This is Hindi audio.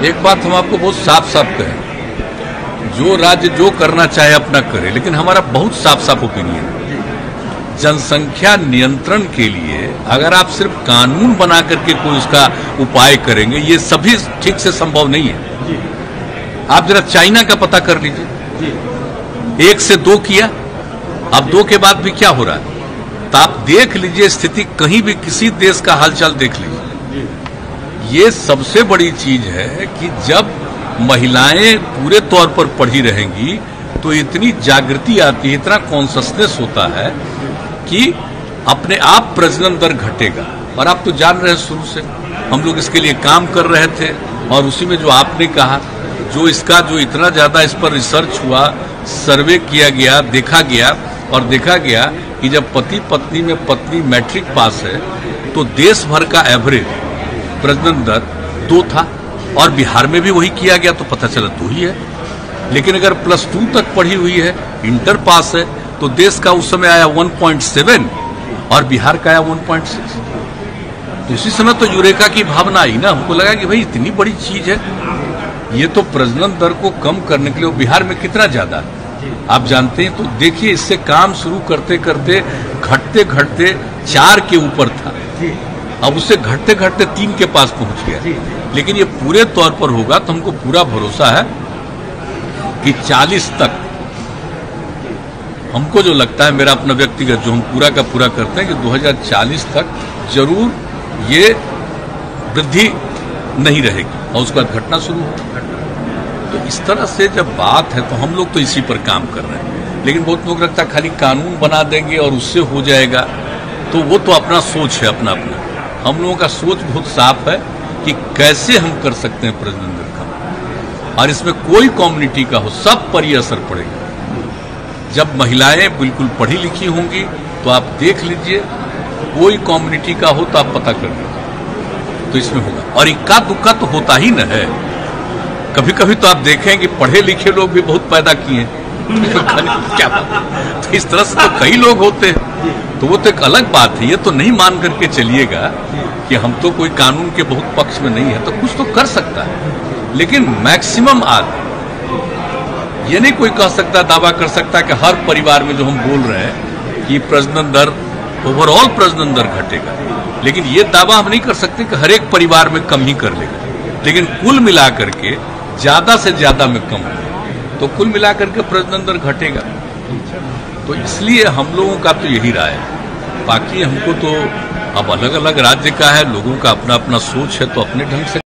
एक बात हम आपको बहुत साफ साफ कहें, जो राज्य जो करना चाहे अपना करे, लेकिन हमारा बहुत साफ साफ ओपिनियन है, जनसंख्या नियंत्रण के लिए अगर आप सिर्फ कानून बना करके कोई उसका उपाय करेंगे, ये सभी ठीक से संभव नहीं है। आप जरा चाइना का पता कर लीजिए, 1 से 2 किया, अब 2 के बाद भी क्या हो रहा है, तो आप देख लीजिए स्थिति, कहीं भी किसी देश का हालचाल देख लीजिए। ये सबसे बड़ी चीज है कि जब महिलाएं पूरे तौर पर पढ़ी रहेंगी तो इतनी जागृति आती है, इतना कॉन्शसनेस होता है कि अपने आप प्रजनन दर घटेगा। और आप तो जान रहे हैं, शुरू से हम लोग इसके लिए काम कर रहे थे, और उसी में जो आपने कहा, जो इसका जो इतना ज्यादा इस पर रिसर्च हुआ, सर्वे किया गया, देखा गया कि जब पति पत्नी में पत्नी मैट्रिक पास है तो देश भर का एवरेज प्रजनन दर 2 था, और बिहार में भी वही किया गया तो पता चला 2 ही है। लेकिन अगर +2 तक पढ़ी हुई है, इंटर पास है, तो देश का उस समय आया 1.7 और बिहार का आया 1.6। तो उसी समय तो यूरेका की भावना आई ना, हमको लगा कि भाई इतनी बड़ी चीज है, ये तो प्रजनन दर को कम करने के लिए। बिहार में कितना ज्यादा है आप जानते हैं, तो देखिए इससे काम शुरू करते करते घटते घटते 4 के ऊपर था, अब उससे घटते घटते 3 के पास पहुंच गया। लेकिन ये पूरे तौर पर होगा तो हमको पूरा भरोसा है कि 40 तक, हमको जो लगता है, मेरा अपना व्यक्तिगत जो हम पूरा का पूरा करते हैं कि 2040 तक जरूर ये वृद्धि नहीं रहेगी और उसके बाद घटना शुरू होगी। तो इस तरह से जब बात है तो हम लोग तो इसी पर काम कर रहे हैं। लेकिन बहुत लोग लगता है खाली कानून बना देंगे और उससे हो जाएगा, तो वो तो अपना सोच है अपना अपना। हम लोगों का सोच बहुत साफ है कि कैसे हम कर सकते हैं प्रजनन दर कम, और इसमें कोई कम्युनिटी का हो, सब पर ये असर पड़ेगा। जब महिलाएं बिल्कुल पढ़ी लिखी होंगी तो आप देख लीजिए, कोई कम्युनिटी का हो तो आप पता कर लीजिए, तो इसमें होगा। और इक्का दुक्का तो होता ही न है, कभी कभी तो आप देखें कि पढ़े लिखे लोग भी बहुत पैदा किए क्या बात, तो इस तरह से तो कई लोग होते हैं, तो वो तो एक अलग बात है। ये तो नहीं मान करके चलिएगा कि हम तो कोई कानून के बहुत पक्ष में नहीं है, तो कुछ तो कर सकता है, लेकिन मैक्सिमम आदमी ये नहीं कोई कह सकता, दावा कर सकता कि हर परिवार में जो हम बोल रहे हैं कि प्रजनन दर, ओवरऑल प्रजनन दर घटेगा, लेकिन ये दावा हम नहीं कर सकते कि हर एक परिवार में कम ही कर लेगा। लेकिन कुल मिलाकर के ज्यादा से ज्यादा में कम है, तो कुल मिलाकर के प्रजनन दर घटेगा। तो इसलिए हम लोगों का तो यही राय है। बाकी हमको तो अब अलग अलग राज्य का है, लोगों का अपना अपना सोच है, तो अपने ढंग से